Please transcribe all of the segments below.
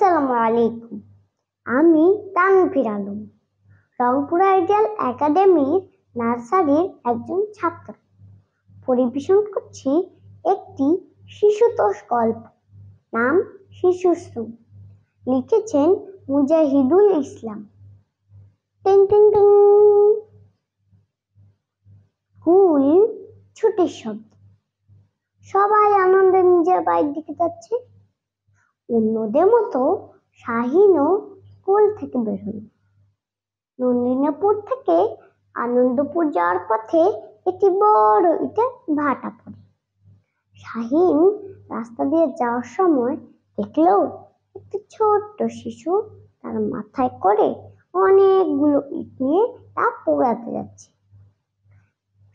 আসসালামু আলাইকুম। আমি তানভীর আলম, রংপুর আইডিয়াল একাডেমির নার্সারির একজন ছাত্র। পরিবেশন করছি একটি শিশুতোষ গল্প, নাম শিশুশ্রম। লিখেছেন মুজাহিদুল ইসলাম। টিং টিং টিং। স্কুল ছুটির শব্দ। সবাই আনন্দে নিজের বাড়ির দিকে যাচ্ছে। অন্যদের মতো শাহিনও স্কুল থেকে বের হল। নলিনাপুর থেকে আনন্দপুর যাওয়ার পথে একটি বড় ইটের ভাটা পড়ে। শাহিন রাস্তা দিয়ে যাওয়ার সময় দেখলো একটি ছোট্ট শিশু তার মাথায় করে অনেকগুলো ইট নিয়ে তা পোড়াতে যাচ্ছে।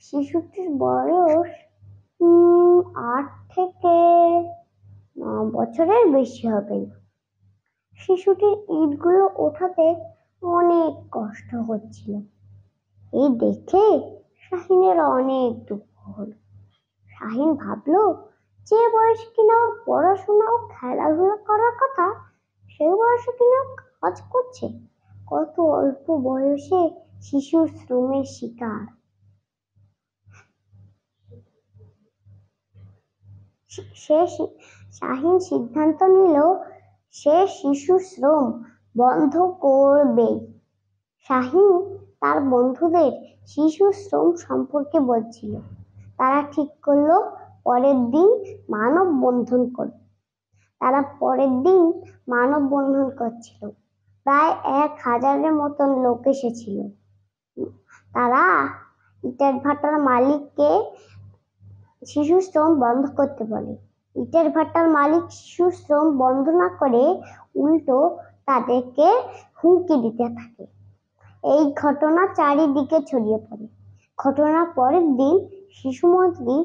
শিশুটির বয়স 8 থেকে 9 বছরের বেশি হবে না। শিশুটির ইটগুলো ওঠাতে অনেক কষ্ট হচ্ছিল। এই দেখে শাহিনের অনেক দুঃখ হলো। শাহিন ভাবলো, যে বয়সে কিনা ওর পড়াশোনা ও খেলাধুলা করার কথা, সেই বয়সে কিনা কাজ করছে। কত অল্প বয়সে শিশুর শ্রমের শিকার। শাহিন সিদ্ধান্ত নিল সে শিশু শ্রম বন্ধ করবেই। শাহিন তার বন্ধুদের শিশু শ্রম সম্পর্কে বলছিল। তারা ঠিক করলো পরের দিন মানববন্ধন করছিল। প্রায় 1000-এর মতন লোক এসেছিল। তারা ইটের ভাটার মালিককে শিশু শ্রম বন্ধ করতে বলে। ইটের ভাটার মালিক শিশু শ্রম বন্ধ না করে উল্টো তাদেরকে হুমকি দিতে থাকে। এই ঘটনা চারিদিকে ছড়িয়ে পড়ে। ঘটনার পরের দিন শিশুমন্ত্রী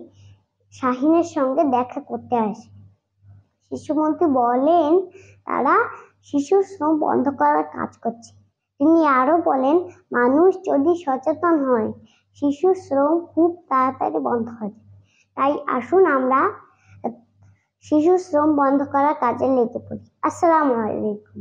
শাহিনের সঙ্গে দেখা করতে আসে। শিশুমন্ত্রী বলেন তারা শিশু শ্রম বন্ধ করার কাজ করছে। তিনি আরো বলেন, মানুষ যদি সচেতন হয় শিশু শ্রম খুব তাড়াতাড়ি বন্ধ হয়ে যায়। তাই আসুন আমরা শিশু শ্রম বন্ধ করার কাজে লেগে পড়ি। আসসালামু আলাইকুম।